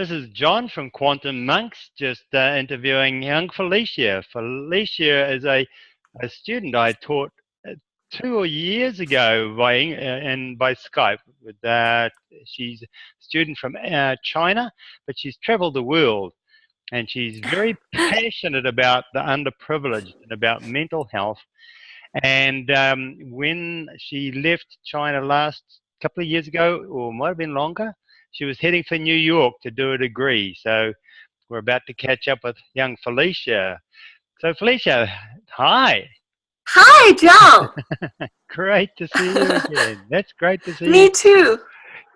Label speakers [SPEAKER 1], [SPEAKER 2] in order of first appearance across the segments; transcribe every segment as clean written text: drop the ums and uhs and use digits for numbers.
[SPEAKER 1] This is John from Quantum Monks, just interviewing young Felicia. Felicia is a student I taught 2 years ago by Skype. She's a student from China, but she's traveled the world, and she's very passionate about the underprivileged and about mental health. And when she left China last couple of years ago, or might have been longer, she was heading for New York to do a degree. So we're about to catch up with young Felicia. So Felicia, hi.
[SPEAKER 2] Hi, John.
[SPEAKER 1] Great to see you again. That's great to see you.
[SPEAKER 2] Me too.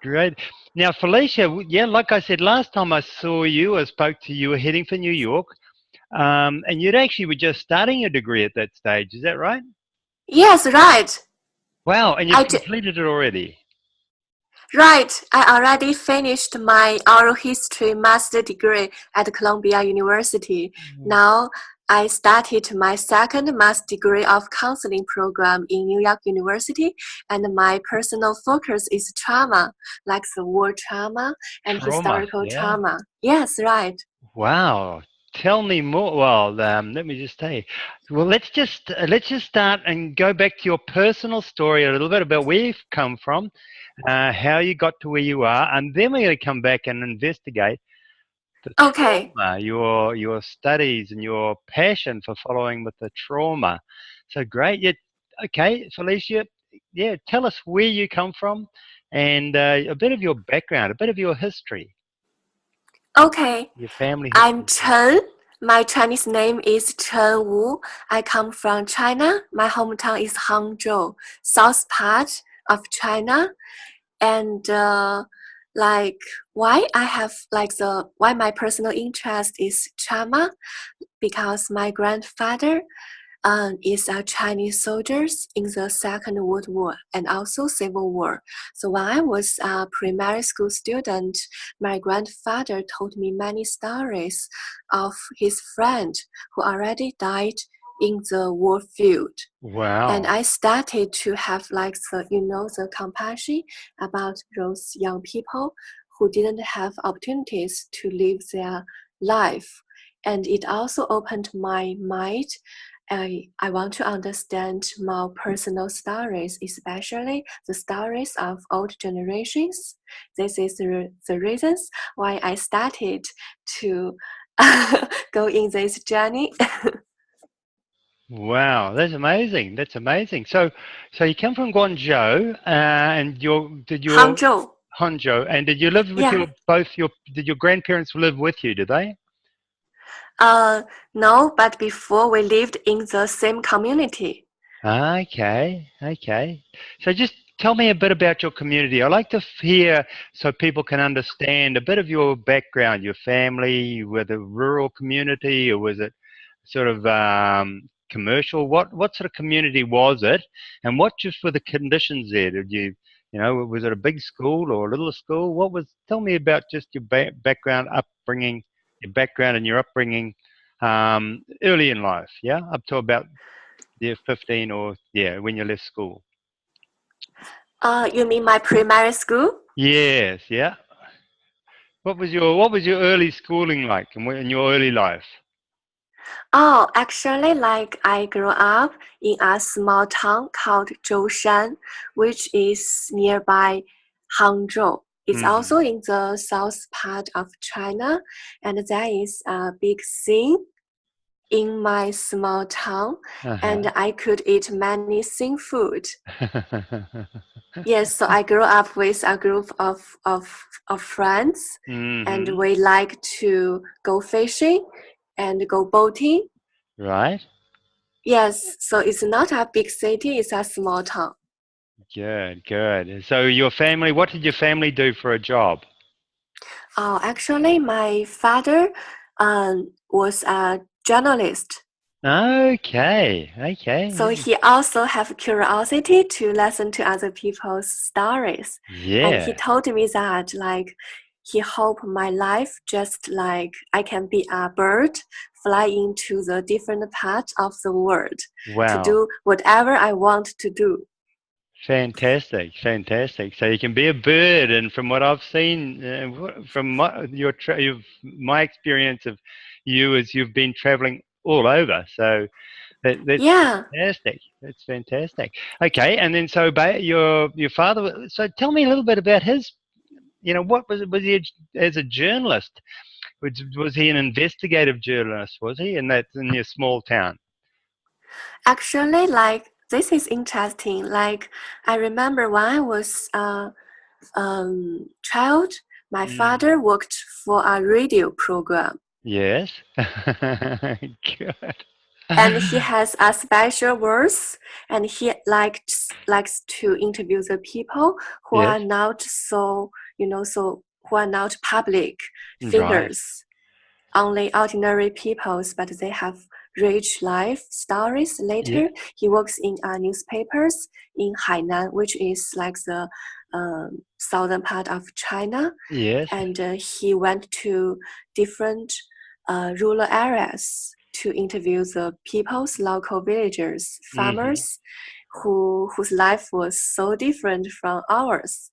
[SPEAKER 1] Great. Now, Felicia, yeah, like I said, last time I saw you, I spoke to you, you were heading for New York, and you'd actually were just starting your degree at that stage. Is that right?
[SPEAKER 2] Yes, right.
[SPEAKER 1] Wow, and you've completed it already.
[SPEAKER 2] Right. I already finished my oral history master degree at Columbia University. Now I started my second master degree of counseling program in New York University, and my personal focus is trauma, like the war trauma and historical trauma. Yes, right.
[SPEAKER 1] Wow. Tell me more. Well, let me just say. Well, let's just start and go back to your personal story a little bit about where you've come from, how you got to where you are, and then we're going to come back and investigate the trauma, your studies and your passion for following with the trauma. So great. Yeah. Okay, Felicia. Yeah, tell us where you come from and a bit of your background, a bit of your history.
[SPEAKER 2] Okay.
[SPEAKER 1] Your family history.
[SPEAKER 2] I'm Chen. My Chinese name is Chen Wu. I come from China. My hometown is Hangzhou, south part of China. And why my personal interest is trauma, because my grandfather is a Chinese soldiers in the Second World War and also Civil War. So when I was a primary school student, my grandfather told me many stories of his friend who already died in the war field.
[SPEAKER 1] Wow.
[SPEAKER 2] And I started to have the compassion about those young people who didn't have opportunities to live their life. And it also opened my mind. I want to understand more personal stories, especially the stories of old generations. This is the reasons why I started to go in this journey.
[SPEAKER 1] Wow, that's amazing. That's amazing. So you come from Guangzhou, and Hangzhou, and did you live with did your grandparents live with you? Did they?
[SPEAKER 2] No, but before we lived in the same community.
[SPEAKER 1] Okay. So just tell me a bit about your community. I like to hear so people can understand a bit of your background, your family, whether rural community or was it sort of commercial? What sort of community was it, and what just were the conditions there? Did was it a big school or a little school? Tell me about just your background, upbringing, your background and your upbringing early in life, up to about 15 or when you left school.
[SPEAKER 2] You mean my primary school?
[SPEAKER 1] Yes, yeah. What was your early schooling like in your early life?
[SPEAKER 2] Oh, actually, I grew up in a small town called Zhoushan, which is nearby Hangzhou. It's also in the south part of China, and there is a big sea in my small town, and I could eat many seafood. Yes, so I grew up with a group of friends, and we like to go fishing and go boating.
[SPEAKER 1] Right.
[SPEAKER 2] Yes, so it's not a big city, it's a small town.
[SPEAKER 1] Good. So your family, what did your family do for a job?
[SPEAKER 2] Oh, actually, my father was a journalist.
[SPEAKER 1] Okay.
[SPEAKER 2] So he also have curiosity to listen to other people's stories.
[SPEAKER 1] Yeah.
[SPEAKER 2] And he told me that he hope my life just like I can be a bird, fly into the different parts of the world to do whatever I want to do.
[SPEAKER 1] Fantastic, fantastic. So you can be a bird, and from what I've seen, from my experience of you, is you've been traveling all over. So that's
[SPEAKER 2] Yeah,
[SPEAKER 1] fantastic. That's fantastic. Okay, and then so your father. So tell me a little bit about his. What was he as a journalist? Was he an investigative journalist? Was he? And that's in your small town.
[SPEAKER 2] actually, like this is interesting. Like I remember when I was child, my
[SPEAKER 1] Mm.
[SPEAKER 2] father worked for a radio program,
[SPEAKER 1] Yes. Good.
[SPEAKER 2] and he has a special voice, and he likes to interview the people who
[SPEAKER 1] Yes.
[SPEAKER 2] are not so who are not public
[SPEAKER 1] Right.
[SPEAKER 2] figures, only ordinary peoples, but they have rich life stories.
[SPEAKER 1] Yeah.
[SPEAKER 2] Later, he works in newspapers in Hainan, which is like the southern part of China,
[SPEAKER 1] Yes.
[SPEAKER 2] and he went to different rural areas to interview the people's local villagers,
[SPEAKER 1] Hmm.
[SPEAKER 2] farmers, whose life was so different from ours.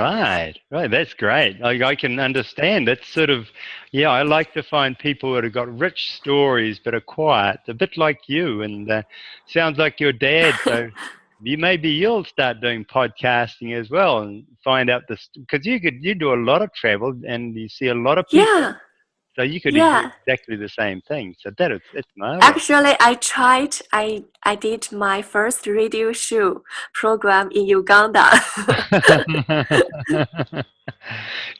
[SPEAKER 1] Right. Right. That's great. I can understand. That's sort of, yeah, I like to find people that have got rich stories but are quiet, a bit like you. And sounds like your dad. So maybe you'll start doing podcasting as well and find out this, because you do a lot of travel and you see a lot of people.
[SPEAKER 2] Yeah,
[SPEAKER 1] So you could do
[SPEAKER 2] yeah.
[SPEAKER 1] exactly the same thing. So that's marvelous.
[SPEAKER 2] Actually, I did my first radio show program in Uganda.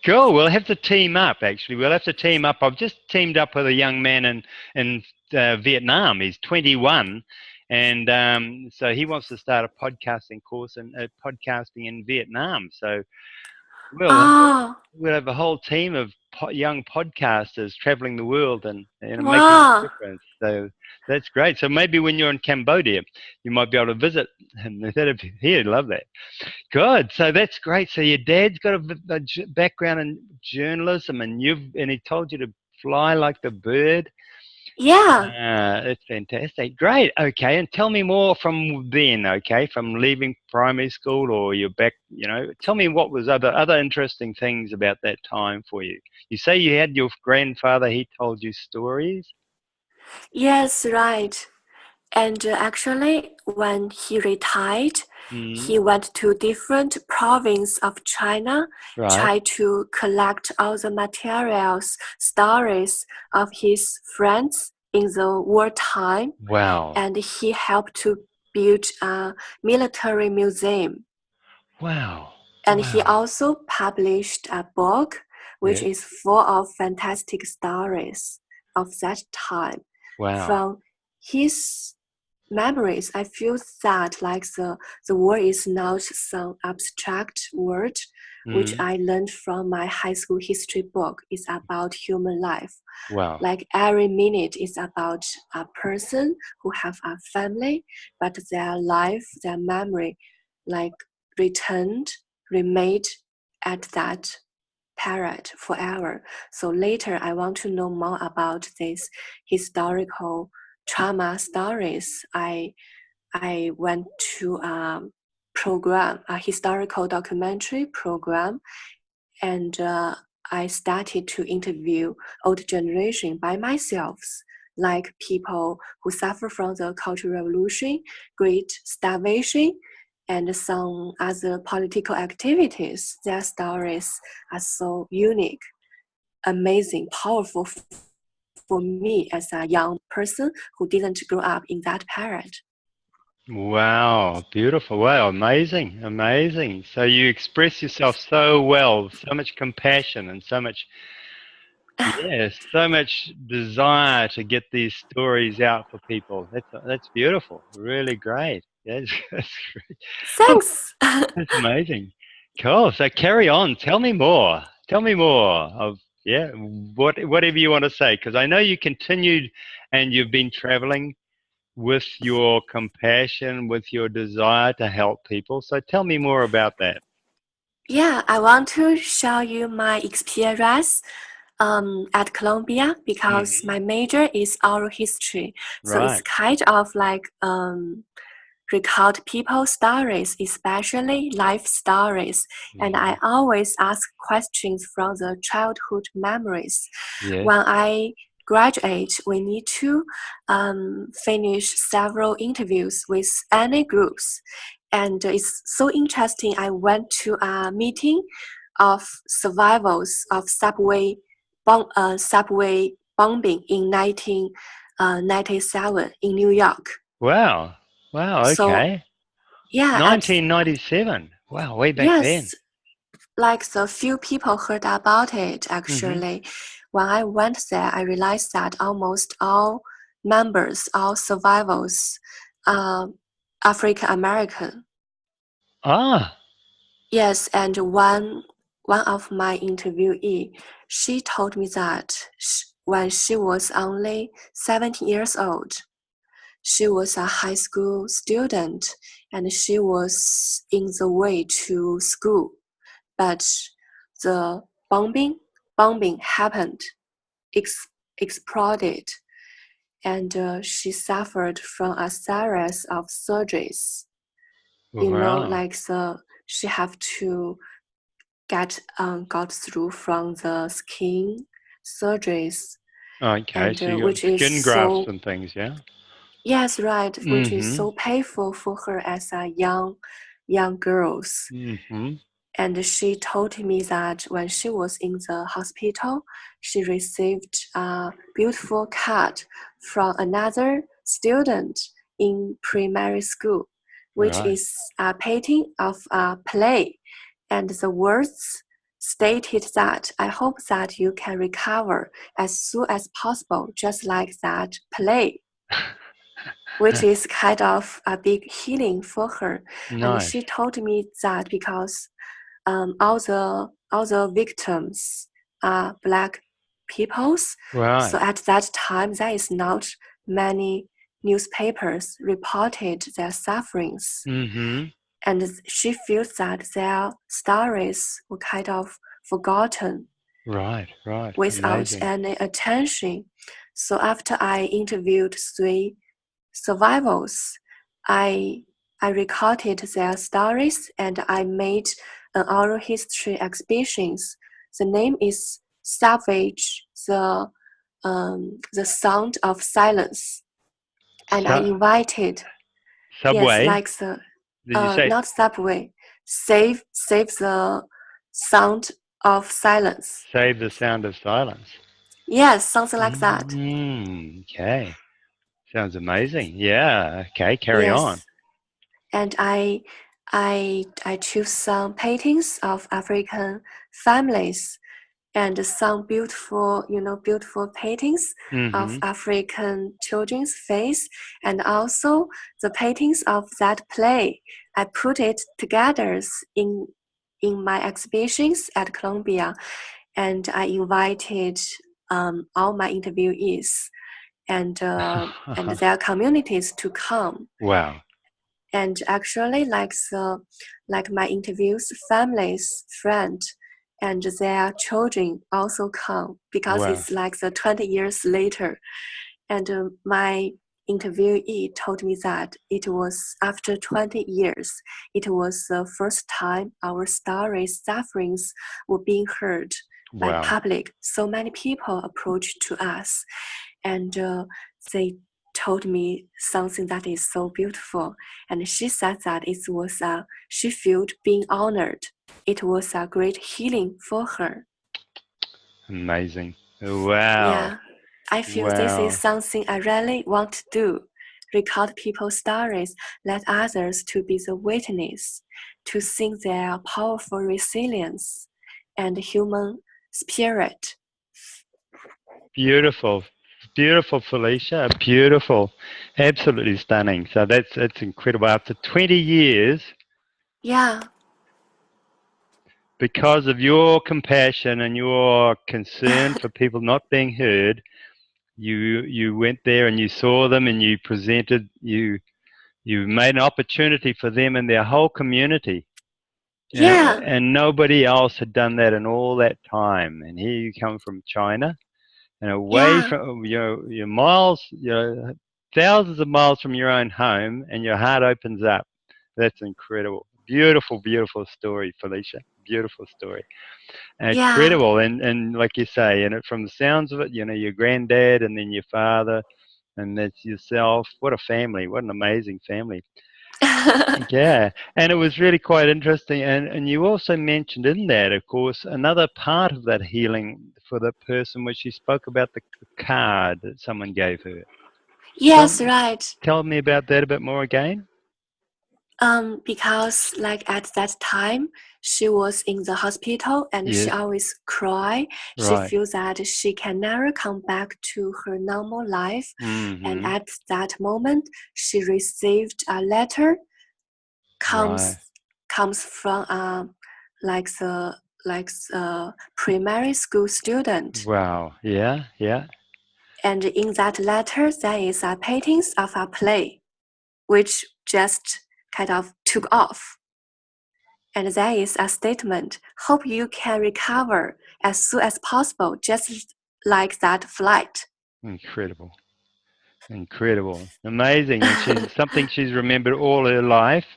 [SPEAKER 1] Cool. We'll have to team up. Actually, we'll have to team up. I've just teamed up with a young man in Vietnam. He's 21, and so he wants to start a podcasting course and podcasting in Vietnam. So we'll
[SPEAKER 2] Oh,
[SPEAKER 1] we'll have a whole team of young podcasters traveling the world and making a
[SPEAKER 2] wow.
[SPEAKER 1] difference. So that's great. So maybe when you're in Cambodia, you might be able to visit, and he'd love that. Good. So that's great. So your dad's got a background in journalism, and he told you to fly like the bird.
[SPEAKER 2] Yeah,
[SPEAKER 1] That's fantastic. Great. Okay, and tell me more from then. Okay, from leaving primary school or you're back. Tell me what was other interesting things about that time for you. You say you had your grandfather. He told you stories.
[SPEAKER 2] yes, right. And actually, when he retired,
[SPEAKER 1] Mm,
[SPEAKER 2] he went to different province of China,
[SPEAKER 1] right.
[SPEAKER 2] tried to collect all the materials, stories of his friends in the wartime,
[SPEAKER 1] Wow.
[SPEAKER 2] and he helped to build a military museum.
[SPEAKER 1] Wow.
[SPEAKER 2] And he
[SPEAKER 1] Wow.
[SPEAKER 2] also published a book which
[SPEAKER 1] Yes.
[SPEAKER 2] is full of fantastic stories of that time.
[SPEAKER 1] Wow.
[SPEAKER 2] From his memories, I feel that like the word is not some abstract word which
[SPEAKER 1] Mm,
[SPEAKER 2] I learned from my high school history book. It's about human life.
[SPEAKER 1] wow.
[SPEAKER 2] Like every minute is about a person who have a family, but their life, their memory, like returned, remade at that period forever. So later I want to know more about this historical trauma stories. I went to a program, a historical documentary program, and I started to interview old generation by myself, like people who suffer from the Cultural Revolution, Great Starvation, and some other political activities. Their stories are so unique, amazing, powerful for me as a young person who didn't grow up in that period.
[SPEAKER 1] Wow, beautiful. Wow, amazing, amazing. So you express yourself so well, so much compassion and so much, yes, so much desire to get these stories out for people. That's beautiful. Really great. That's, that's great. Oh,
[SPEAKER 2] Thanks.
[SPEAKER 1] that's amazing. Cool. So carry on. Tell me more. Tell me more of, yeah, whatever you want to say, because I know you continued and you've been traveling with your compassion, with your desire to help people. So tell me more about that.
[SPEAKER 2] Yeah, I want to show you my experience at Columbia because
[SPEAKER 1] Hmm.
[SPEAKER 2] my major is oral history. So it's
[SPEAKER 1] Right.
[SPEAKER 2] kind of like record people's stories, especially life stories. And I always ask questions from the childhood memories.
[SPEAKER 1] Yeah.
[SPEAKER 2] When I graduate, we need to finish several interviews with any groups. And it's so interesting. I went to a meeting of survivors of subway bombing in 1997 in New York.
[SPEAKER 1] Wow. Wow.
[SPEAKER 2] So,
[SPEAKER 1] Okay.
[SPEAKER 2] yeah,
[SPEAKER 1] 1997. Wow. Way back then.
[SPEAKER 2] yes, like the few people heard about it actually. When I went there, I realized that almost all members, all survivors, are African American.
[SPEAKER 1] Ah.
[SPEAKER 2] Yes, and one of my interviewee, she told me that when she was only 17 years old, she was a high school student and she was in the way to school, but the bombing happened, exploded, and she suffered from a series of surgeries. You know,
[SPEAKER 1] Wow.
[SPEAKER 2] like she have to got through from the skin surgeries,
[SPEAKER 1] Okay.
[SPEAKER 2] and
[SPEAKER 1] So you got
[SPEAKER 2] which is
[SPEAKER 1] skin grafts
[SPEAKER 2] so
[SPEAKER 1] and things, yeah?
[SPEAKER 2] yes, right, which is so painful for her as a young girls. And she told me that when she was in the hospital, she received a beautiful card from another student in primary school, which
[SPEAKER 1] Right.
[SPEAKER 2] is a painting of a play. And the words stated that I hope that you can recover as soon as possible, just like that play, which is kind of a big healing for her. And
[SPEAKER 1] Nice.
[SPEAKER 2] she told me that because all the victims are black peoples.
[SPEAKER 1] Right.
[SPEAKER 2] So at that time, there is not many newspapers reported their sufferings. And she feels that their stories were kind of forgotten.
[SPEAKER 1] Right.
[SPEAKER 2] Without
[SPEAKER 1] Amazing.
[SPEAKER 2] any attention. So after I interviewed 3 survivors, I recorded their stories and I made an oral history exhibitions. The name is Savage, the Sound of Silence. And I invited,
[SPEAKER 1] Subway.
[SPEAKER 2] yes, like the
[SPEAKER 1] Did you say
[SPEAKER 2] not subway, save the sound of silence.
[SPEAKER 1] Save the Sound of Silence?
[SPEAKER 2] Yes, something like that.
[SPEAKER 1] Okay. Sounds amazing. Yeah. Okay. Carry on.
[SPEAKER 2] And I choose some paintings of African families and some beautiful paintings of African children's face, and also the paintings of that play. I put it together in my exhibitions at Columbia, and I invited all my interviewees and their communities to come.
[SPEAKER 1] Wow.
[SPEAKER 2] And actually, like my interviews, families, friends, and their children also come because it's like 20 years later. And my interviewee told me that it was after 20 years, it was the first time our stories, sufferings were being heard by public. So many people approached to us, and they told me something that is so beautiful. And she said that it was she felt being honored. It was a great healing for her.
[SPEAKER 1] Amazing. Wow.
[SPEAKER 2] Yeah, I feel this is something I really want to do. Record people's stories, let others to be the witness, to sing their powerful resilience and human spirit.
[SPEAKER 1] Beautiful. Beautiful, Felicia. Beautiful. Absolutely stunning. So that's incredible. After 20 years,
[SPEAKER 2] yeah,
[SPEAKER 1] because of your compassion and your concern for people not being heard, you went there and you saw them and you presented, you made an opportunity for them and their whole community.
[SPEAKER 2] yeah,
[SPEAKER 1] and nobody else had done that in all that time. And here you come from China, and away from you're miles, thousands of miles from your own home, and your heart opens up. That's incredible. Beautiful, beautiful story, Felicia. Beautiful story.
[SPEAKER 2] Yeah.
[SPEAKER 1] Incredible. And like you say, and from the sounds of it, your granddad and then your father and that's yourself. What a family. What an amazing family. Yeah. And it was really quite interesting. And you also mentioned in that, of course, another part of that healing for the person was she spoke about the card that someone gave her.
[SPEAKER 2] Yes,
[SPEAKER 1] Tell,
[SPEAKER 2] right.
[SPEAKER 1] tell me about that a bit more again.
[SPEAKER 2] Because like at that time, she was in the hospital and she
[SPEAKER 1] Yes.
[SPEAKER 2] always cry. She
[SPEAKER 1] Right.
[SPEAKER 2] feels that she can never come back to her normal life. And
[SPEAKER 1] Mm-hmm.
[SPEAKER 2] at that moment, she received a letter
[SPEAKER 1] Right.
[SPEAKER 2] comes from like the primary school student.
[SPEAKER 1] Wow. Yeah. Yeah.
[SPEAKER 2] And in that letter, there is a painting of a play, which just kind of took off. And there is a statement, hope you can recover as soon as possible, just like that flight.
[SPEAKER 1] Incredible. Incredible. Amazing. And she's remembered all her life.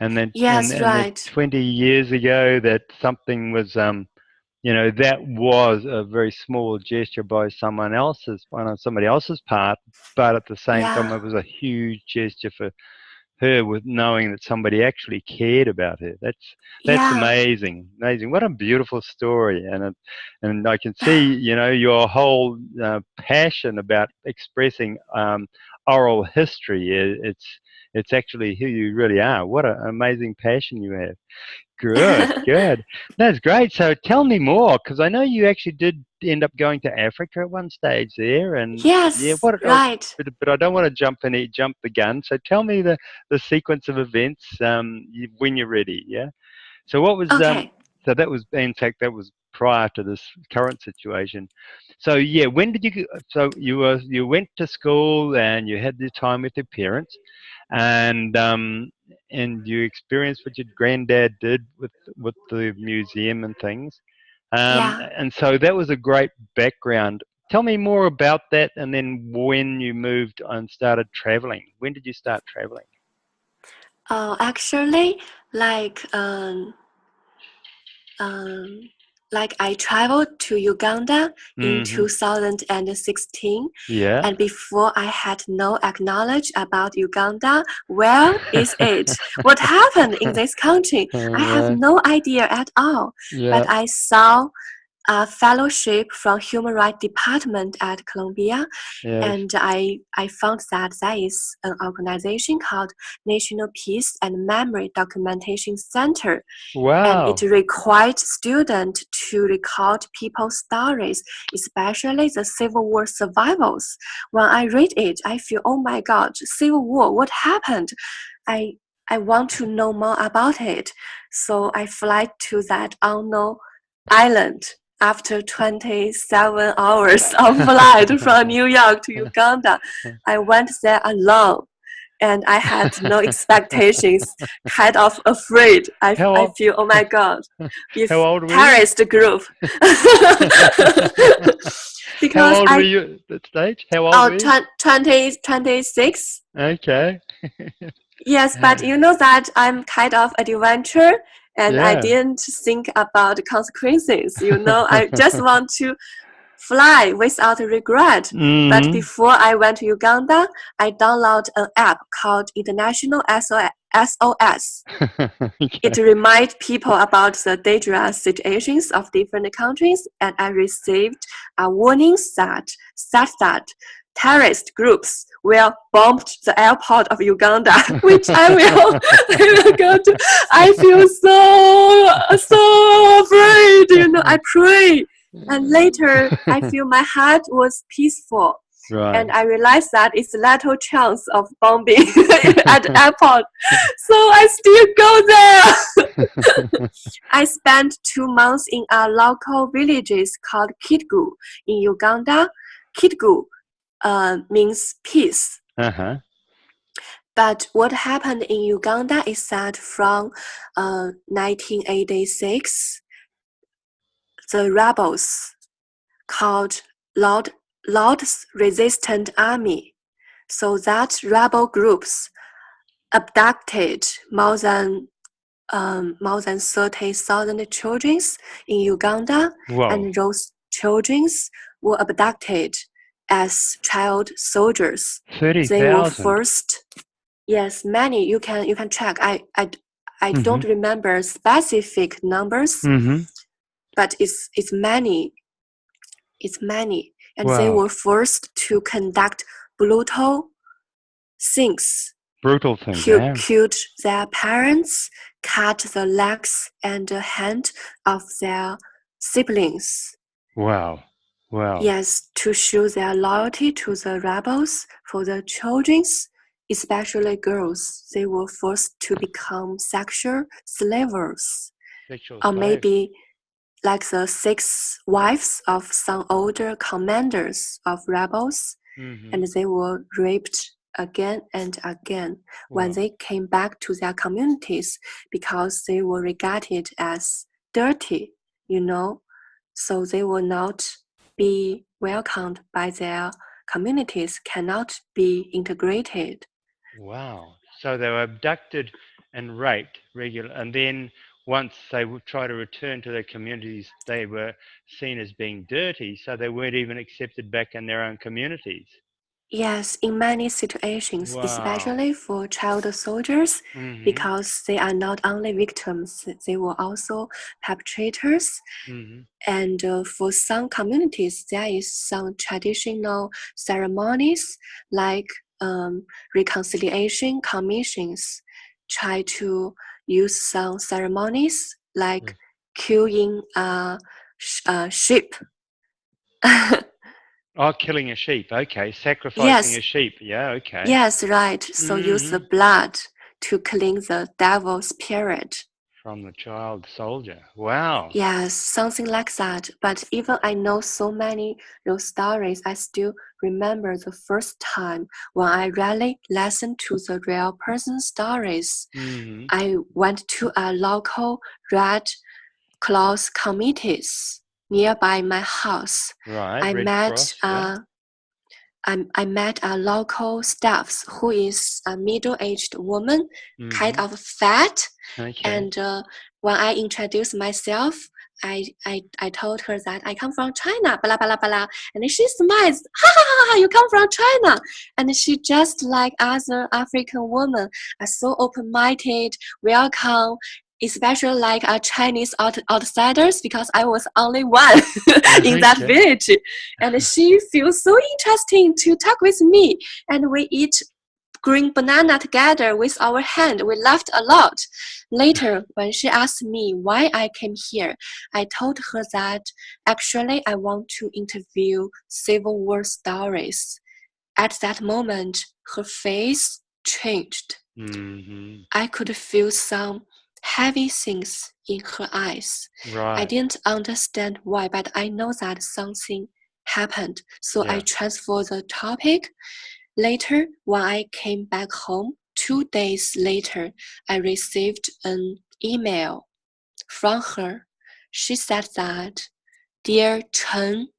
[SPEAKER 1] And then
[SPEAKER 2] Yes,
[SPEAKER 1] and that
[SPEAKER 2] right.
[SPEAKER 1] 20 years ago that something was that was a very small gesture by somebody else's part, but at the same time
[SPEAKER 2] Yeah,
[SPEAKER 1] it was a huge gesture for her with knowing that somebody actually cared about her. That's
[SPEAKER 2] yeah,
[SPEAKER 1] amazing, amazing. What a beautiful story, and I can see your whole passion about expressing oral history. It's actually who you really are. What an amazing passion you have. Good, good. That's great. So tell me more, because I know you actually did end up going to Africa at one stage there, and yeah,
[SPEAKER 2] yes, right.
[SPEAKER 1] but I don't want to jump the gun. So tell me the sequence of events when you're ready. Yeah. So what was
[SPEAKER 2] Okay,
[SPEAKER 1] so that was in fact that was prior to this current situation. So yeah, when did so you went to school and you had the time with your parents, and you experienced what your granddad did with the museum and things,
[SPEAKER 2] yeah.
[SPEAKER 1] and so that was a great background. Tell me more about that, and then when you moved and started traveling. When did you start traveling?
[SPEAKER 2] Actually, like um, like I traveled to Uganda in
[SPEAKER 1] Mm-hmm.
[SPEAKER 2] 2016,
[SPEAKER 1] Yeah.
[SPEAKER 2] and before I had no acknowledge about Uganda. Where is it? What happened in this country? I have
[SPEAKER 1] Right.
[SPEAKER 2] no idea at all. But
[SPEAKER 1] Yeah.
[SPEAKER 2] I saw a fellowship from Human Rights Department at Columbia,
[SPEAKER 1] Yes.
[SPEAKER 2] and I found that there is an organization called National Peace and Memory Documentation Center, and it
[SPEAKER 1] Wow.
[SPEAKER 2] required students to record people's stories, especially the Civil War survivors. When I read it, I feel, oh my God, Civil War, what happened? I I want to know more about it. So I fly to that unknown island after 27 hours of flight from New York to Uganda. I went there alone and I had no expectations, kind of afraid.
[SPEAKER 1] How
[SPEAKER 2] I
[SPEAKER 1] old?
[SPEAKER 2] feel, oh my God,
[SPEAKER 1] How
[SPEAKER 2] if
[SPEAKER 1] old were you?
[SPEAKER 2] terrorist group.
[SPEAKER 1] How
[SPEAKER 2] Because
[SPEAKER 1] old were
[SPEAKER 2] I,
[SPEAKER 1] you at that stage? How old
[SPEAKER 2] oh,
[SPEAKER 1] were you?
[SPEAKER 2] 26.
[SPEAKER 1] Okay.
[SPEAKER 2] Yes, but you know that I'm kind of adventure and I
[SPEAKER 1] Yeah.
[SPEAKER 2] didn't think about the consequences. I just want to fly without regret. But
[SPEAKER 1] Mm.
[SPEAKER 2] before I went to Uganda, I downloaded an app called International SOS. It
[SPEAKER 1] Okay.
[SPEAKER 2] reminds people about the dangerous situations of different countries, and I received a warning that said that terrorist groups will bomb the airport of Uganda, which I will go to. I feel so afraid. I pray, and later I feel my heart was peaceful.
[SPEAKER 1] Right.
[SPEAKER 2] And I realized that it's little chance of bombing at the airport. So I still go there. I spent 2 months in a local village called Kitgum in Uganda. Kitgum means peace.
[SPEAKER 1] Uh-huh.
[SPEAKER 2] But what happened in Uganda is that from 1986, the rebels called Lord's Resistance Army, So that rebel groups abducted more than 30,000 children in Uganda,
[SPEAKER 1] Whoa.
[SPEAKER 2] and those children were abducted as child soldiers. They were
[SPEAKER 1] 30,000.
[SPEAKER 2] first. Yes, many. You can check. I
[SPEAKER 1] Mhm.
[SPEAKER 2] don't remember specific numbers, but it's many. It's many, and they
[SPEAKER 1] Wow.
[SPEAKER 2] were forced to conduct brutal things.
[SPEAKER 1] Brutal things, yeah.
[SPEAKER 2] Killed their parents, cut the legs and the hand of their siblings.
[SPEAKER 1] Wow. Wow.
[SPEAKER 2] Yes, to show their loyalty to the rebels. For the children, especially girls, they were forced to become sexual slavers.
[SPEAKER 1] Sexual
[SPEAKER 2] Or
[SPEAKER 1] slave.
[SPEAKER 2] maybe like the 6 wives of some older commanders of rebels, and they were raped again and again when they came back to their communities because they were regarded as dirty, so they will not be welcomed by their communities, cannot be integrated.
[SPEAKER 1] Wow. So they were abducted and raped regularly, and then once they would try to return to their communities, they were seen as being dirty, so they weren't even accepted back in their own communities.
[SPEAKER 2] Yes, in many situations,
[SPEAKER 1] Wow.
[SPEAKER 2] especially for child soldiers, because they are not only victims, they were also perpetrators. And for some communities, there is some traditional ceremonies like reconciliation commissions try to use some ceremonies like killing a sheep.
[SPEAKER 1] Oh, killing a sheep. Okay. Sacrificing a sheep. Yeah, okay.
[SPEAKER 2] Yes, right. So use the blood to clean the devil spirit.
[SPEAKER 1] From the child soldier. Wow.
[SPEAKER 2] Yes, something like that. But even I know so many those stories, I still remember the first time when I really listened to the real person stories. I went to a local Red Cross committees nearby my house.
[SPEAKER 1] Right.
[SPEAKER 2] I
[SPEAKER 1] Red
[SPEAKER 2] met
[SPEAKER 1] Cross, yeah.
[SPEAKER 2] I met a local staff who is a middle-aged woman, kind of fat.
[SPEAKER 1] Okay.
[SPEAKER 2] And when I introduced myself, I told her that I come from China, blah, blah, blah. And she smiles, ha, ha, ha, ha, you come from China. And she just like other African women, are so open-minded, welcome, especially like Chinese outsiders, because I was only one in that village. And she feels so interesting to talk with me. And we eat green banana together with our hand. We laughed a lot. Later, when she asked me why I came here, I told her that actually I want to interview Civil War stories. At that moment, her face changed. I could feel some heavy things in her eyes.
[SPEAKER 1] Right.
[SPEAKER 2] I didn't understand why, but I know that something happened. So I transferred the topic. Later, when I came back home, 2 days later, I received an email from her. She said that, "Dear Chen,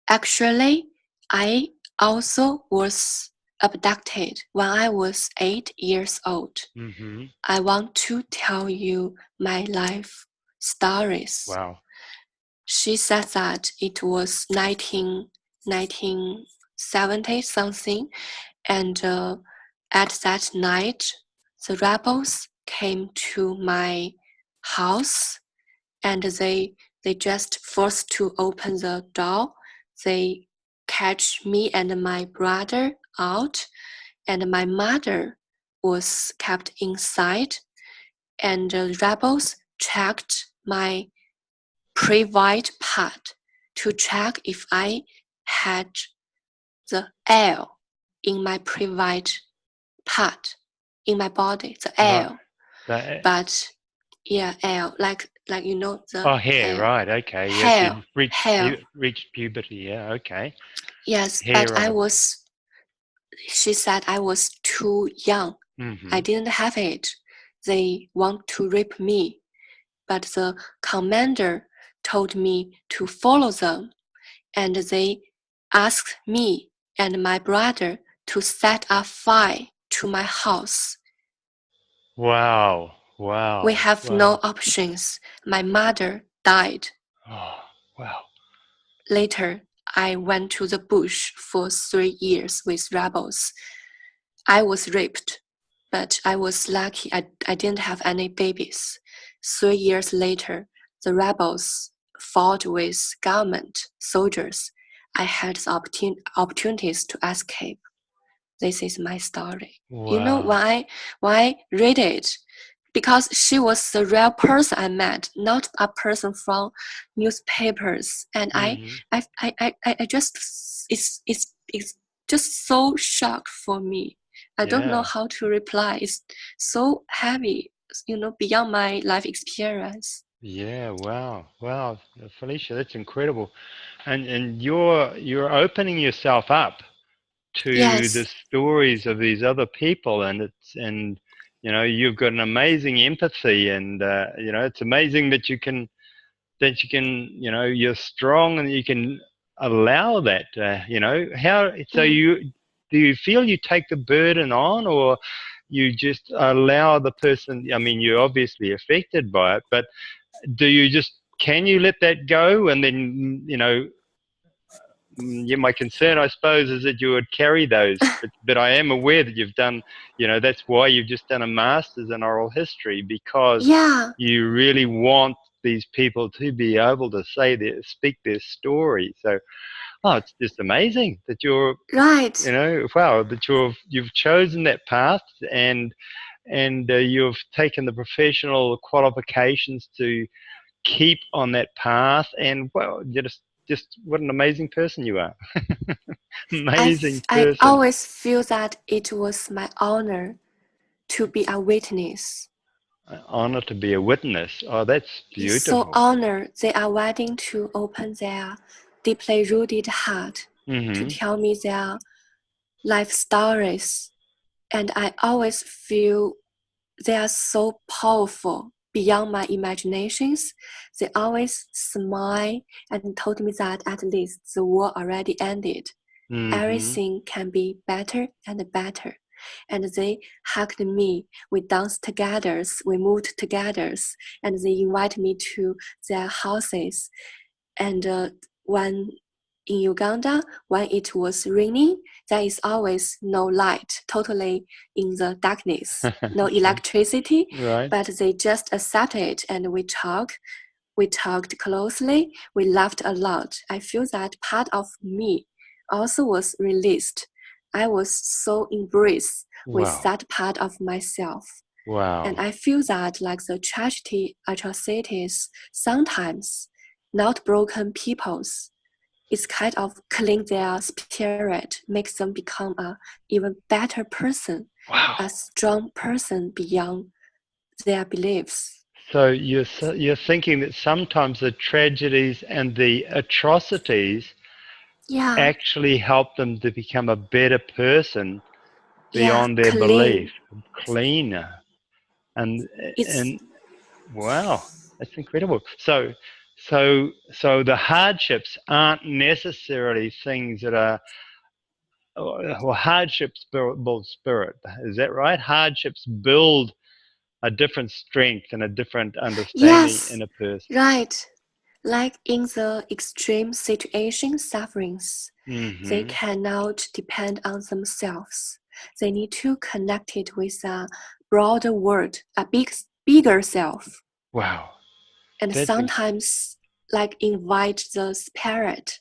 [SPEAKER 2] actually, I also was abducted when I was 8 years old. I want to tell you my life stories."
[SPEAKER 1] Wow.
[SPEAKER 2] She said that it was 1970 something, and at that night, the rebels came to my house, and they just forced to open the door. They catch me and my brother out, and my mother was kept inside, and the rebels checked my private part to check if I had the air in my private part in my body, the air. But yeah, air, like the
[SPEAKER 1] hair,
[SPEAKER 2] air.
[SPEAKER 1] right? Okay,
[SPEAKER 2] hair,
[SPEAKER 1] yes, you reached puberty. Yeah, okay.
[SPEAKER 2] Yes,
[SPEAKER 1] hair
[SPEAKER 2] but she said I was too young. I didn't have it. They want to rape me, but the commander told me to follow them, and they asked me and my brother to set a fire to my house.
[SPEAKER 1] Wow. Wow.
[SPEAKER 2] We have
[SPEAKER 1] Wow.
[SPEAKER 2] no options. My mother died.
[SPEAKER 1] Oh, wow.
[SPEAKER 2] Later, I went to the bush for 3 years with rebels. I was raped, but I was lucky I didn't have any babies. 3 years later, the rebels fought with government soldiers. I had the opportunities to escape. This is my story.
[SPEAKER 1] Wow.
[SPEAKER 2] You know why I read it? Because she was the real person I met, not a person from newspapers. And I just it's just so shocked for me. I don't know how to reply. It's so heavy, beyond my life experience.
[SPEAKER 1] Yeah, wow. Wow. Felicia, that's incredible. And you're opening yourself up to the
[SPEAKER 2] Yes.
[SPEAKER 1] stories of these other people, and you've got an amazing empathy, and it's amazing that you can you're strong and you can allow that. How so do you feel you take the burden on, or you just allow the person? I mean, you're obviously affected by it, but can you let that go? And then my concern, I suppose, is that you would carry those. But I am aware that you've done, that's why you've just done a master's in oral history, because you really want these people to be able to speak their story. So, it's just amazing that you're
[SPEAKER 2] Right.
[SPEAKER 1] Wow, that you've chosen that path, and you've taken the professional qualifications to keep on that path. And well, you're just what an amazing person you are. Amazing
[SPEAKER 2] I
[SPEAKER 1] person.
[SPEAKER 2] always feel that it was my honor to be a witness.
[SPEAKER 1] Honor to be a witness. Oh, that's
[SPEAKER 2] It's so
[SPEAKER 1] beautiful.
[SPEAKER 2] honored they are willing to open their deeply rooted heart to tell me their life stories. And I always feel they are so powerful beyond my imaginations. They always smile and told me that at least the war already ended. Everything can be better and better. And they hugged me. We danced together. We moved together. And they invited me to their houses. And when in Uganda, when it was raining, there is always no light, totally in the darkness, no electricity.
[SPEAKER 1] Right.
[SPEAKER 2] But they just accept it, and we talked. We talked closely. We laughed a lot. I feel that part of me also was released. I was so embraced with that part of myself.
[SPEAKER 1] Wow.
[SPEAKER 2] And I feel that like the tragedy, atrocities, sometimes not broken peoples, it's kind of clean their spirit, makes them become a even better person, a strong person beyond their beliefs.
[SPEAKER 1] So you're thinking that sometimes the tragedies and the atrocities actually help them to become a better person beyond their belief, cleaner, and wow, that's incredible. So the hardships aren't necessarily things that are, well, hardships build spirit. Is that right? Hardships build a different strength and a different understanding in a person.
[SPEAKER 2] Right. Like in the extreme situation sufferings, they cannot depend on themselves. They need to connect it with a broader world, a bigger self.
[SPEAKER 1] Wow.
[SPEAKER 2] And sometimes like invite the spirit,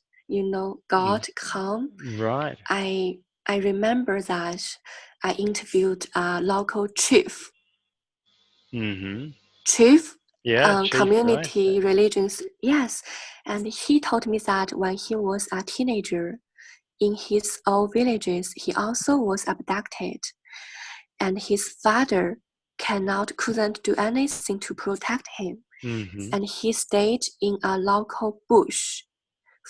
[SPEAKER 2] God come.
[SPEAKER 1] Right.
[SPEAKER 2] I remember that I interviewed a local chief. Chief, community,
[SPEAKER 1] right.
[SPEAKER 2] religions, yes. And he told me that when he was a teenager, in his old villages, he also was abducted. And his father couldn't do anything to protect him. And he stayed in a local bush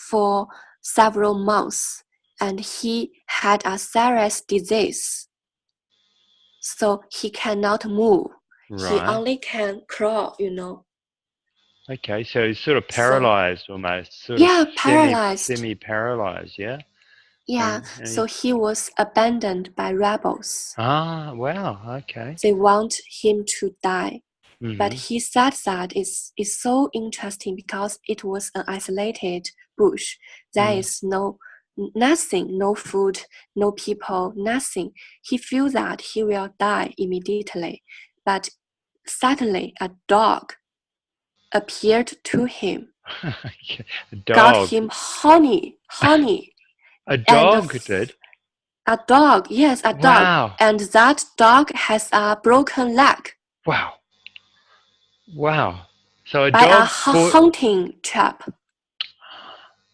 [SPEAKER 2] for several months. And he had a serious disease. So he cannot move. He only can crawl,
[SPEAKER 1] Okay, so he's sort of paralyzed almost.
[SPEAKER 2] Paralyzed.
[SPEAKER 1] Semi-paralyzed, yeah?
[SPEAKER 2] Yeah, so he was abandoned by rebels.
[SPEAKER 1] Wow, okay.
[SPEAKER 2] They want him to die. But
[SPEAKER 1] Mm-hmm.
[SPEAKER 2] he said that it's so interesting because it was an isolated bush. There is nothing, no food, no people, nothing. He feels that he will die immediately. But suddenly a dog appeared to him,
[SPEAKER 1] A
[SPEAKER 2] got
[SPEAKER 1] dog.
[SPEAKER 2] him honey,
[SPEAKER 1] A
[SPEAKER 2] and
[SPEAKER 1] dog did.
[SPEAKER 2] a dog, yes, a dog.
[SPEAKER 1] Wow.
[SPEAKER 2] And that dog has a broken leg
[SPEAKER 1] Wow. Wow. So a
[SPEAKER 2] by a
[SPEAKER 1] dog brought.
[SPEAKER 2] hunting trap.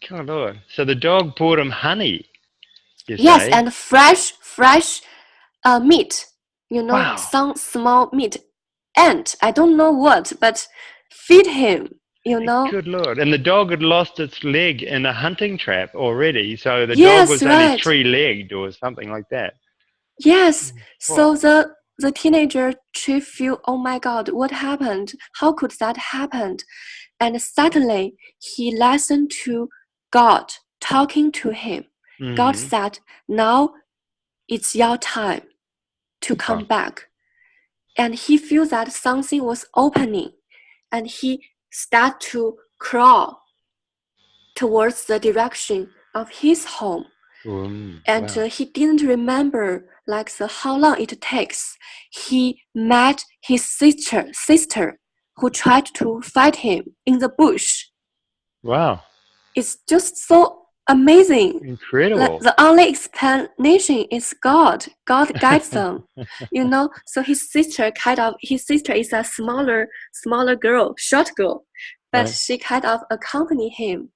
[SPEAKER 1] God Lord. So the dog brought him honey, you
[SPEAKER 2] Yes,
[SPEAKER 1] say?
[SPEAKER 2] and fresh meat.
[SPEAKER 1] Wow.
[SPEAKER 2] Some small meat. Ant, I don't know what, but feed him.
[SPEAKER 1] Good Lord. And the dog had lost its leg in a hunting trap already. So the dog
[SPEAKER 2] Yes,
[SPEAKER 1] was only
[SPEAKER 2] right.
[SPEAKER 1] three-legged or something like that.
[SPEAKER 2] Yes.
[SPEAKER 1] Whoa.
[SPEAKER 2] So the teenager she feel, oh my God, what happened? How could that happen? And suddenly he listened to God talking to him. God
[SPEAKER 1] Mm-hmm.
[SPEAKER 2] said, now it's your time to come
[SPEAKER 1] Wow.
[SPEAKER 2] back. And he feels that something was opening, and he started to crawl towards the direction of his home. And
[SPEAKER 1] Wow.
[SPEAKER 2] he didn't remember how long it takes. He met his sister who tried to fight him in the bush.
[SPEAKER 1] Wow.
[SPEAKER 2] It's just so amazing.
[SPEAKER 1] Incredible.
[SPEAKER 2] The only explanation is God. God guides them, So his sister is a smaller girl, short girl, but
[SPEAKER 1] Right.
[SPEAKER 2] she kind of accompany him,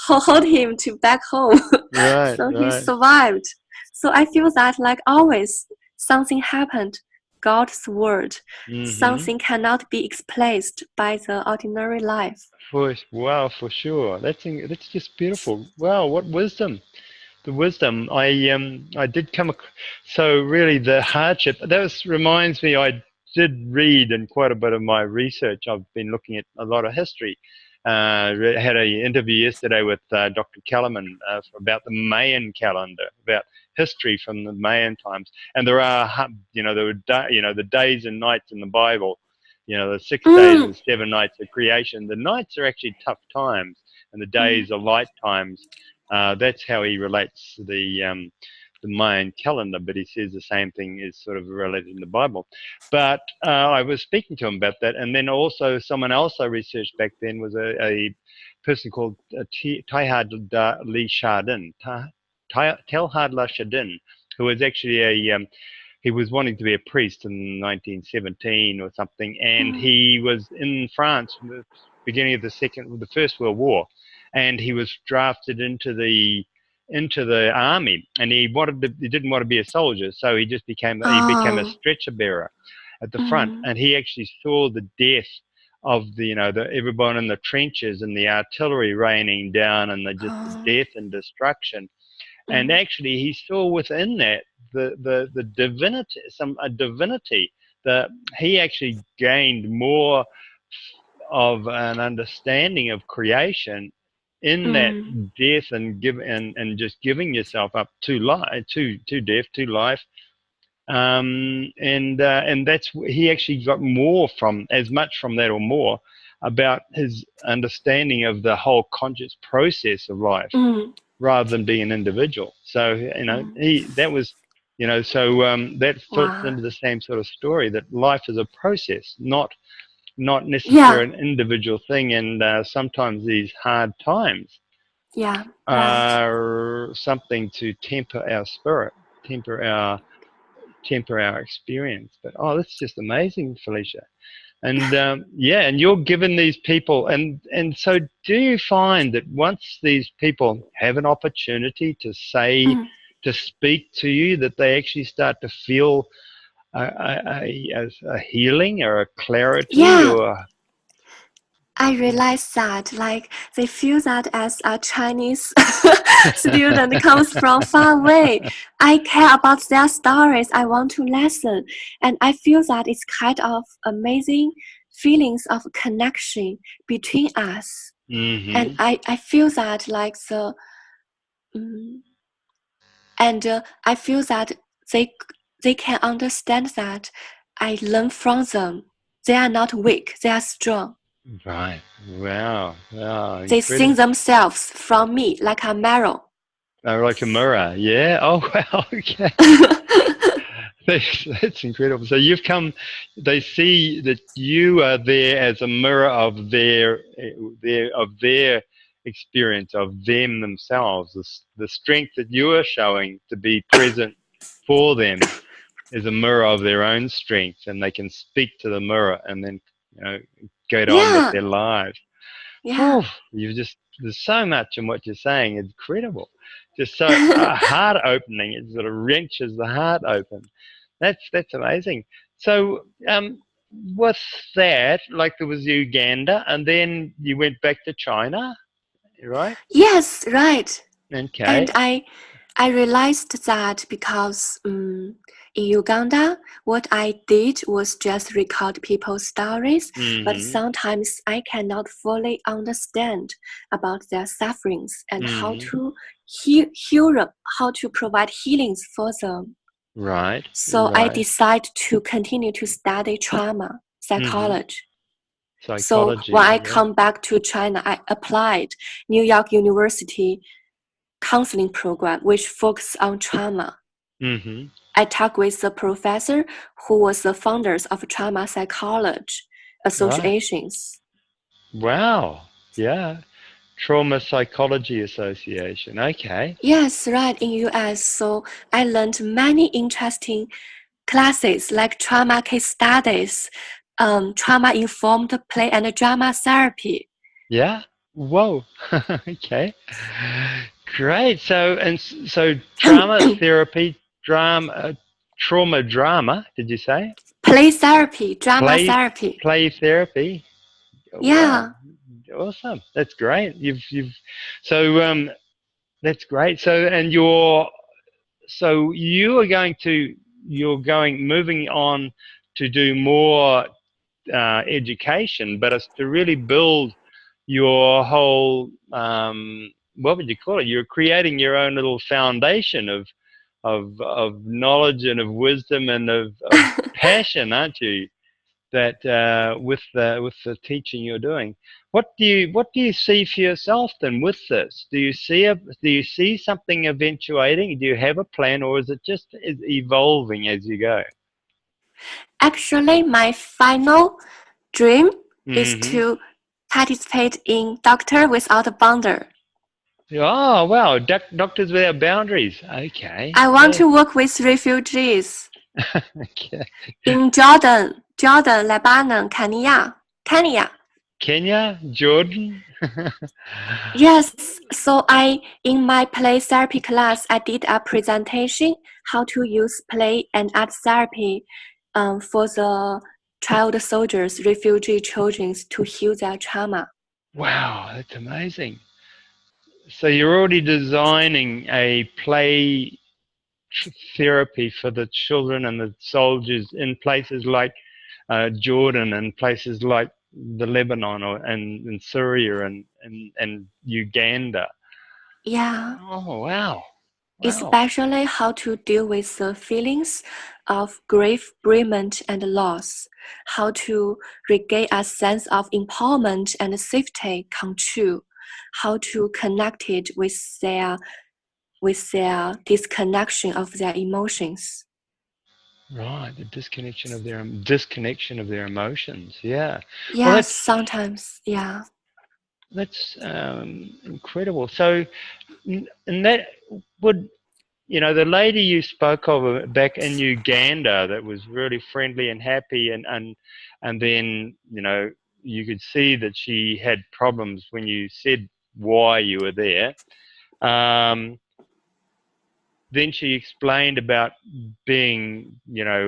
[SPEAKER 2] hold him to back home.
[SPEAKER 1] Right.
[SPEAKER 2] So he
[SPEAKER 1] Right.
[SPEAKER 2] survived. So I feel that always something happened. God's word.
[SPEAKER 1] Mm-hmm.
[SPEAKER 2] Something cannot be explained by the ordinary life.
[SPEAKER 1] Wow, for sure. That's just beautiful. Wow, what wisdom. The wisdom. I did so really the hardship. Reminds me. I did read in quite a bit of my research. I've been looking at a lot of history. Had an interview yesterday with Dr. Kellerman about the Mayan calendar, about history from the Mayan times, and there are the days and nights in the Bible. The 6 days and 7 nights of creation. The nights are actually tough times, and the days are light times. That's how he relates the Mayan calendar, but he says the same thing is sort of related in the Bible. But I was speaking to him about that, and then also someone else I researched back then was a person called Teilhard Lee Chardin, Teilhard La Chardin, who was actually he was wanting to be a priest in 1917 or something, and he was in France in the beginning of the First World War, and he was drafted into the army, and he didn't want to be a soldier, so he became a stretcher bearer at the front, and he actually saw the death of the everyone in the trenches and the artillery raining down, and the death and destruction. And actually he saw within that the divinity, a divinity, that he actually gained more of an understanding of creation in that death, and just giving yourself up to life, to death, to life. And that's, he actually got more from, as much from that or more, about his understanding of the whole conscious process of life, rather than being an individual. So that was, that fits into the same sort of story, that life is a process, not necessarily an individual thing. And sometimes these hard times are something to temper our spirit, temper our experience. But that's just amazing, Felicia. And and you're given these people, and so do you find that once these people have an opportunity to speak to you, that they actually start to feel a healing or a clarity, or
[SPEAKER 2] I realized that they feel that as a Chinese student comes from far away, I care about their stories. I want to listen, and I feel that it's kind of amazing feelings of connection between us. And I feel that and I feel that they can understand that I learn from them. They are not weak, they are strong.
[SPEAKER 1] Right. Wow. Wow.
[SPEAKER 2] They see
[SPEAKER 1] Incredible.
[SPEAKER 2] themselves from me like a mirror.
[SPEAKER 1] Oh, like a mirror. Yeah. Oh, wow. Okay. That's incredible. So you've come. They see that you are there as a mirror of their experience of them themselves. The strength that you are showing to be present for them is a mirror of their own strength, and they can speak to the mirror and then get on with
[SPEAKER 2] Yeah,
[SPEAKER 1] their lives.
[SPEAKER 2] yeah.
[SPEAKER 1] Whew, there's so much in what you're saying. It's incredible. Just so heart opening. It sort of wrenches the heart open. That's amazing. So with that, like there was Uganda, and then you went back to China, right?
[SPEAKER 2] Yes, right. And
[SPEAKER 1] Okay.
[SPEAKER 2] I realized that because in Uganda, what I did was just record people's stories, but
[SPEAKER 1] Mm-hmm.
[SPEAKER 2] sometimes I cannot fully understand about their sufferings and how
[SPEAKER 1] Mm-hmm.
[SPEAKER 2] to heal them, how to provide healings for them.
[SPEAKER 1] Right.
[SPEAKER 2] So I
[SPEAKER 1] Right.
[SPEAKER 2] decided to continue to study trauma
[SPEAKER 1] Mm-hmm.
[SPEAKER 2] psychology. So when
[SPEAKER 1] Psychology.
[SPEAKER 2] I
[SPEAKER 1] Yeah.
[SPEAKER 2] come back to China, I applied New York University counseling program which focuses on trauma.
[SPEAKER 1] Mm-hmm.
[SPEAKER 2] I talked with the professor who was the founders of trauma psychology
[SPEAKER 1] Right.
[SPEAKER 2] associations.
[SPEAKER 1] Wow. Yeah. Trauma Psychology Association. Okay.
[SPEAKER 2] Yes, right, in US. So I learned many interesting classes like trauma case studies, trauma-informed play and drama therapy.
[SPEAKER 1] Yeah. Whoa. Okay. Great. So trauma therapy, trauma drama. Did you say
[SPEAKER 2] Play therapy, drama
[SPEAKER 1] play
[SPEAKER 2] therapy.
[SPEAKER 1] play therapy? Oh, wow.
[SPEAKER 2] Yeah.
[SPEAKER 1] Awesome. That's great. You've so that's great. So you are going to you're going moving on to do more education, but it's to really build your whole what would you call it? You're creating your own little foundation of knowledge and of wisdom and of passion, aren't you? That with the teaching you're doing, what do you see for yourself then with this? Do you see something eventuating? Do you have a plan, or is it just evolving as you go?
[SPEAKER 2] Actually, my final dream is
[SPEAKER 1] Hmm.
[SPEAKER 2] to participate in Doctor Without a Border.
[SPEAKER 1] Oh wow, Doctors Without Boundaries. Okay,
[SPEAKER 2] I want
[SPEAKER 1] yeah.
[SPEAKER 2] to work with refugees
[SPEAKER 1] Okay.
[SPEAKER 2] in Jordan, Lebanon, Kenya.
[SPEAKER 1] Kenya, Jordan.
[SPEAKER 2] Yes, so in my play therapy class, I did a presentation how to use play and art therapy for the child soldiers, refugee children to heal their trauma.
[SPEAKER 1] Wow, that's amazing. So you're already designing a play therapy for the children and the soldiers in places like Jordan and places like the Lebanon and Syria and Uganda.
[SPEAKER 2] Yeah,
[SPEAKER 1] Oh wow, wow.
[SPEAKER 2] especially how to deal with the feelings of grief, bereavement, and loss, how to regain a sense of empowerment and safety, control, how to connect it with their disconnection of their emotions.
[SPEAKER 1] Right, the disconnection of their emotions. Yeah. Well,
[SPEAKER 2] Yes, sometimes, yeah.
[SPEAKER 1] that's incredible. So, and that would the lady you spoke of back in Uganda that was really friendly and happy, and then you could see that she had problems when you said why you were there. Um, then she explained about being,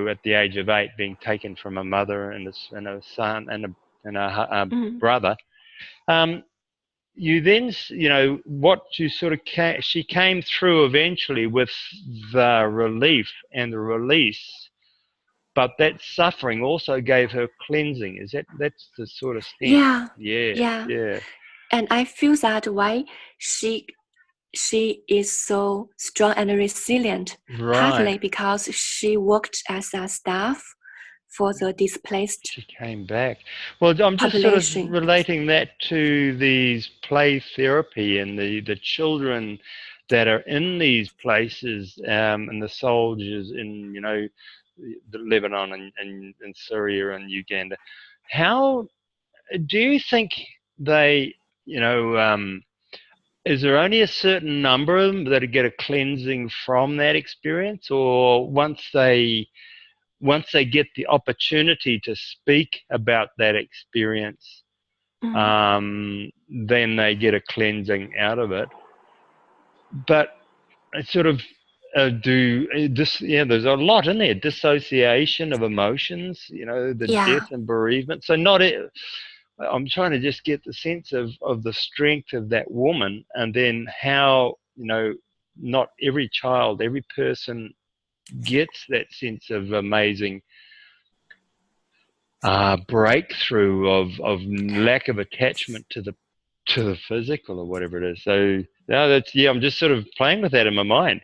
[SPEAKER 1] at the age of 8, being taken from a mother and a son and a
[SPEAKER 2] Mm.
[SPEAKER 1] brother. Um, you then, what you sort of she came through eventually with the relief and the release, but that suffering also gave her cleansing. That's the sort of sense?
[SPEAKER 2] Yeah,
[SPEAKER 1] Yeah,
[SPEAKER 2] yeah.
[SPEAKER 1] yeah.
[SPEAKER 2] And I feel that why she she is so strong and resilient,
[SPEAKER 1] Right.
[SPEAKER 2] partly because she worked as a staff for the displaced
[SPEAKER 1] She came back. Well, I'm just sort of
[SPEAKER 2] population.
[SPEAKER 1] relating that to these play therapy and the children that are in these places, and the soldiers in, the Lebanon and Syria and Uganda. How do you think they, is there only a certain number of them that get a cleansing from that experience, or once they get the opportunity to speak about that experience, then they get a cleansing out of it? But I sort of there's a lot in there. Dissociation of emotions, the
[SPEAKER 2] Yeah.
[SPEAKER 1] death and bereavement. So I'm trying to just get the sense of the strength of that woman, and then how, not every child, every person gets that sense of amazing breakthrough of lack of attachment to the physical or whatever it is. So I'm just sort of playing with that in my mind.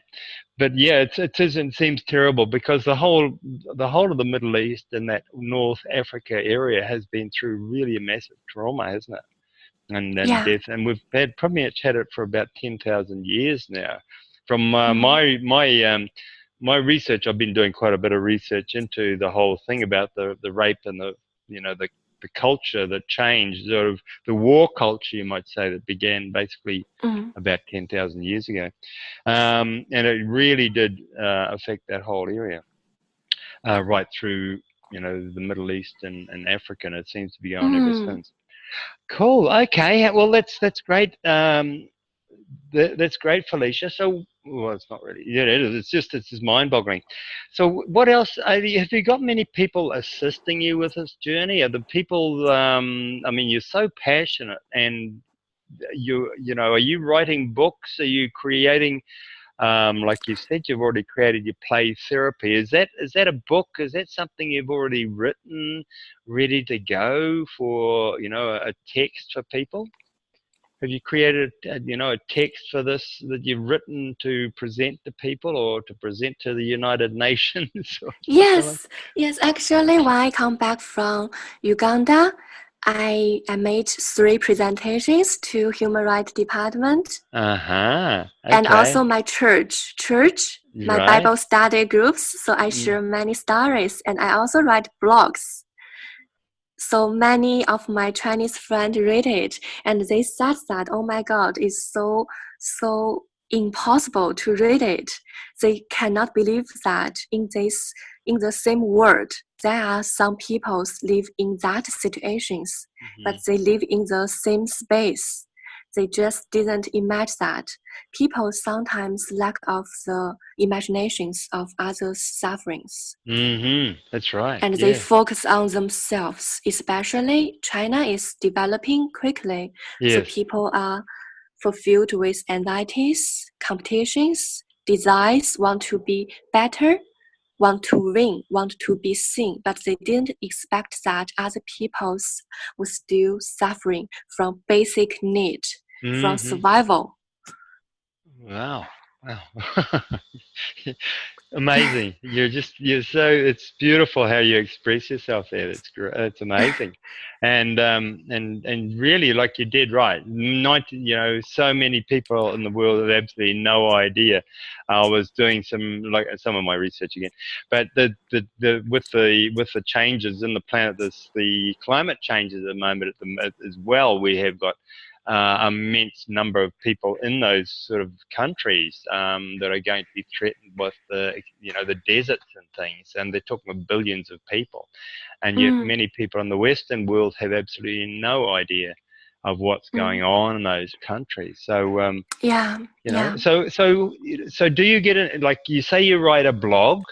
[SPEAKER 1] But yeah, it seems terrible because the whole of the Middle East and that North Africa area has been through really a massive trauma, hasn't it? And
[SPEAKER 2] Yeah.
[SPEAKER 1] death, and we've probably had it for about 10,000 years now. From my research, I've been doing quite a bit of research into the whole thing about the rape and the culture that changed, sort of the war culture, you might say, that began basically about 10,000 years ago, and it really did affect that whole area, right through the Middle East and Africa, and it seems to be going ever since. Cool. Okay. Well, that's great. That's great, Felicia. So, well, it's not really. Yeah, it is. It's just mind-boggling. So, what else? Have you got many people assisting you with this journey? Are the people? I mean, you're so passionate, and are you writing books? Are you creating? Like you said, you've already created your play therapy. Is that a book? Is that something you've already written, ready to go for, a text for people? Have you created, a text for this that you've written to present to people or to present to the United Nations or something like
[SPEAKER 2] Yes. Actually, when I come back from Uganda, I made 3 presentations to Human Rights Department.
[SPEAKER 1] that?
[SPEAKER 2] And
[SPEAKER 1] Okay.
[SPEAKER 2] also my church, my
[SPEAKER 1] Right.
[SPEAKER 2] Bible study groups. So I share many stories, and I also write blogs. So many of my Chinese friends read it, and they said that, oh my God, it's so impossible to read it. They cannot believe that in the same world, there are some people live in that situations, but they live in the same space. They just didn't imagine that people sometimes lack of the imaginations of others' sufferings.
[SPEAKER 1] That's right.
[SPEAKER 2] And they focus on themselves. Especially China is developing quickly, so people are fulfilled with anxieties, competitions, desires, want to be better, want to win, want to be seen, but they didn't expect that other people were still suffering from basic need, from survival.
[SPEAKER 1] Wow. Amazing. It's beautiful how you express yourself there. It's amazing. And really, like, you did right. So many people in the world have absolutely no idea. I was doing some of my research again, but with the changes in the planet, the climate changes at the moment as well. We have got immense number of people in those sort of countries that are going to be threatened with the deserts and things, and they're talking about billions of people, and yet many people in the Western world have absolutely no idea of what's going on in those countries. So so do you get it? Like you say, you write a blog,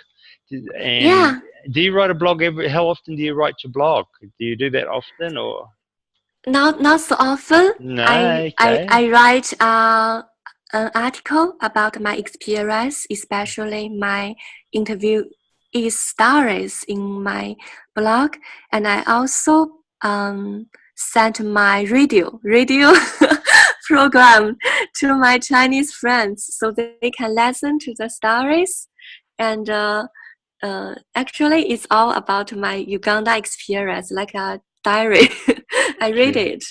[SPEAKER 1] and do you write a blog how often do you write your blog? Do you do that often, or?
[SPEAKER 2] Not so often.
[SPEAKER 1] No,
[SPEAKER 2] I write an article about my experience, especially my interview stories in my blog, and I also sent my radio program to my Chinese friends so they can listen to the stories. And actually, it's all about my Uganda experience, like a diary. I read it.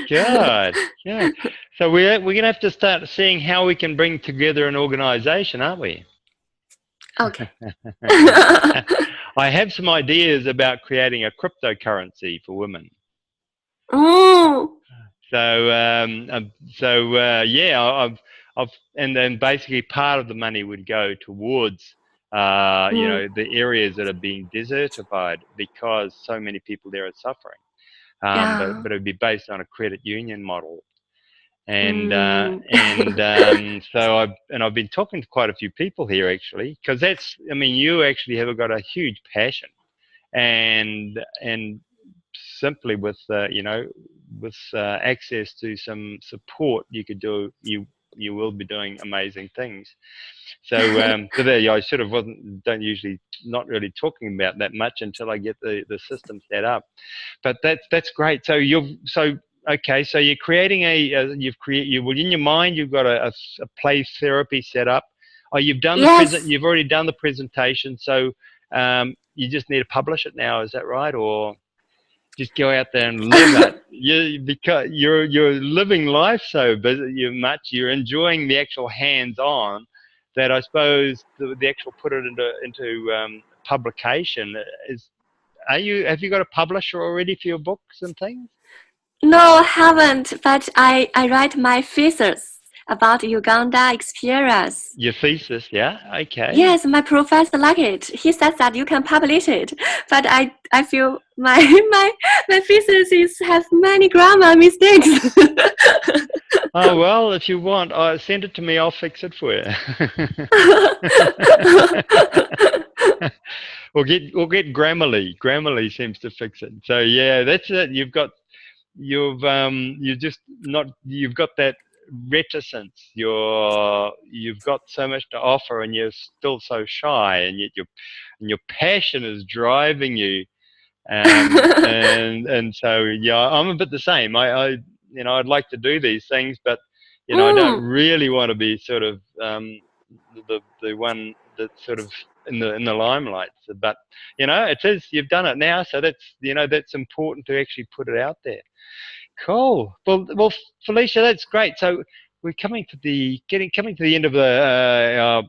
[SPEAKER 1] Good. Yeah. So we're going to have to start seeing how we can bring together an organization, aren't we?
[SPEAKER 2] Okay.
[SPEAKER 1] I have some ideas about creating a cryptocurrency for women.
[SPEAKER 2] Oh.
[SPEAKER 1] Yeah, and then basically part of the money would go towards, the areas that are being desertified because so many people there are suffering.
[SPEAKER 2] Yeah.
[SPEAKER 1] But it would be based on a credit union model. And so I've been talking to quite a few people here actually, because you actually have got a huge passion, and simply with access to some support, you will be doing amazing things. So there, I sort of don't usually not really talking about that much until I get the system set up. But that's great. So okay, so you're creating in your mind you've got a play therapy set up. Oh, you've done
[SPEAKER 2] Yes.
[SPEAKER 1] you've already done the presentation, so you just need to publish it now. Is that right, or just go out there and live it? Because you're living life so busy, you're enjoying the actual hands-on, that I suppose the actual put it into publication is. Have you got a publisher already for your books and things?
[SPEAKER 2] No, haven't. But I write my thesis about Uganda experience.
[SPEAKER 1] Your thesis, yeah, okay.
[SPEAKER 2] Yes, my professor liked it. He said that you can publish it, but I feel my thesis has many grammar mistakes.
[SPEAKER 1] Oh well, if you want, send it to me. I'll fix it for you. We'll get Grammarly. Grammarly seems to fix it. So yeah, that's it. You've got that reticence. You've got so much to offer, and you're still so shy, and yet your passion is driving you. And so yeah, I'm a bit the same. I'd like to do these things, but I don't really want to be sort of the one that's sort of in the limelight. But you've done it now, so that's important to actually put it out there. Cool. Well, Felicia, that's great. So we're coming to the end of our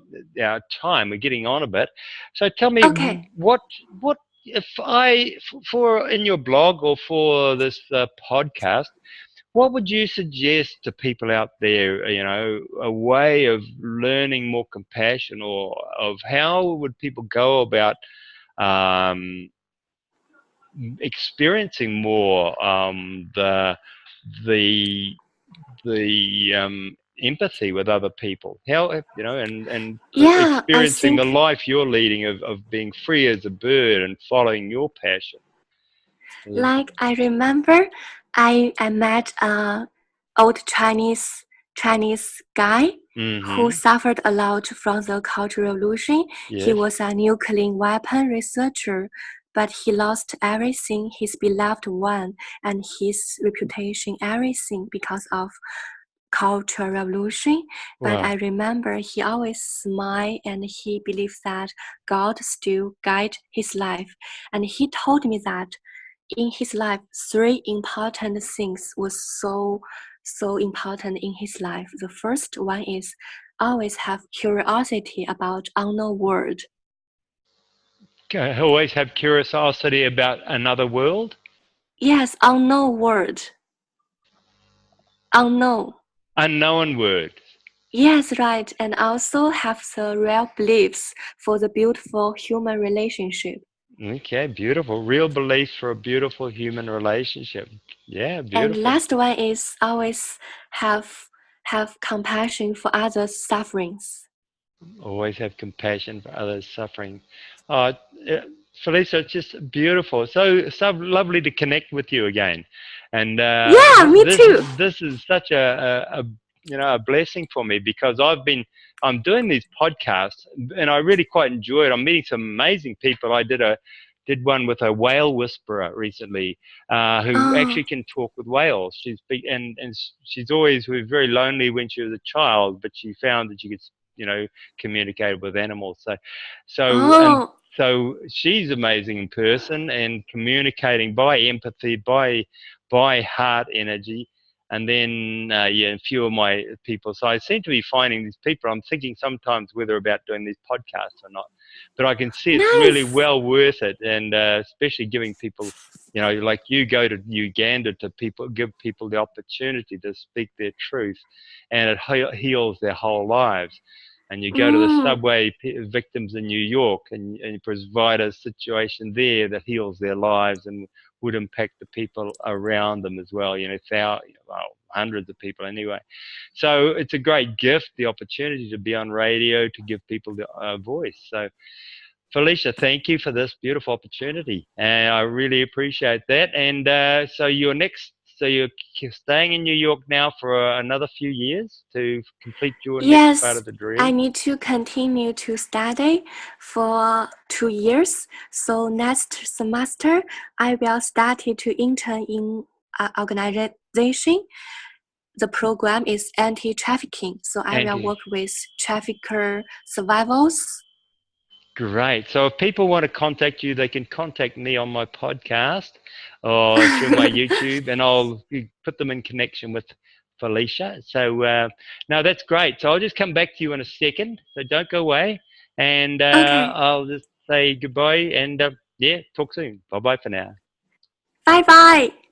[SPEAKER 1] time. We're getting on a bit. So tell me,
[SPEAKER 2] Okay.
[SPEAKER 1] what if for in your blog or for this podcast, what would you suggest to people out there? A way of learning more compassion, or of how would people go about experiencing more the empathy with other people, how and
[SPEAKER 2] Yeah, I
[SPEAKER 1] experiencing the
[SPEAKER 2] think
[SPEAKER 1] life you're leading of being free as a bird and following your passion.
[SPEAKER 2] like I remember I met a old Chinese guy who suffered a lot from the Cultural Revolution.
[SPEAKER 1] Yes.
[SPEAKER 2] He was a nuclear weapon researcher, but he lost everything, his beloved one and his reputation, everything, because of Cultural Revolution. But
[SPEAKER 1] Wow.
[SPEAKER 2] I remember he always smiled, and he believed that God still guide his life. And he told me that in his life, 3 important things was so important in his life. The first one is always have curiosity about unknown world.
[SPEAKER 1] Always have curiosity about another world.
[SPEAKER 2] Yes, unknown world. Unknown
[SPEAKER 1] word.
[SPEAKER 2] Yes, right. And also have the real beliefs for the beautiful human relationship.
[SPEAKER 1] Okay, beautiful. Real beliefs for a beautiful human relationship. Yeah, beautiful.
[SPEAKER 2] And last one is always have compassion for others' sufferings.
[SPEAKER 1] Always have compassion for others' suffering. Felicia, it's just beautiful. So lovely to connect with you again. And
[SPEAKER 2] yeah, me too.
[SPEAKER 1] This is such a blessing for me, because I'm doing these podcasts and I really quite enjoy it. I'm meeting some amazing people. I did did one with a whale whisperer recently, who
[SPEAKER 2] Oh,
[SPEAKER 1] actually can talk with whales. And she's always was very lonely when she was a child, but she found that she could, communicate with animals.
[SPEAKER 2] oh,
[SPEAKER 1] So she's amazing in person and communicating by empathy, by heart energy. And then, a few of my people. So I seem to be finding these people. I'm thinking sometimes whether about doing these podcasts or not, but I can see it's really
[SPEAKER 2] nice.
[SPEAKER 1] well worth it. And especially giving people, like you go to Uganda to people, give people the opportunity to speak their truth, and it heals their whole lives. And you go to the
[SPEAKER 2] Mm,
[SPEAKER 1] subway victims in New York, and you provide a situation there that heals their lives and would impact the people around them as well. Hundreds of people anyway. So it's a great gift, the opportunity to be on radio, to give people the voice. So Felicia, thank you for this beautiful opportunity, and I really appreciate that. And so you're staying in New York now for another few years to complete your next part
[SPEAKER 2] yes,
[SPEAKER 1] of the
[SPEAKER 2] I
[SPEAKER 1] dream.
[SPEAKER 2] need to continue to study for 2 years. So next semester, I will start to intern in an organization. The program is anti-trafficking. So I will
[SPEAKER 1] And
[SPEAKER 2] work with trafficker survivors.
[SPEAKER 1] great. So if people want to contact you, they can contact me on my podcast or through my YouTube, and I'll put them in connection with Felicia. So no, that's great. So I'll just come back to you in a second. So don't go away, and
[SPEAKER 2] Okay,
[SPEAKER 1] I'll just say goodbye and talk soon. Bye bye for now.
[SPEAKER 2] bye bye.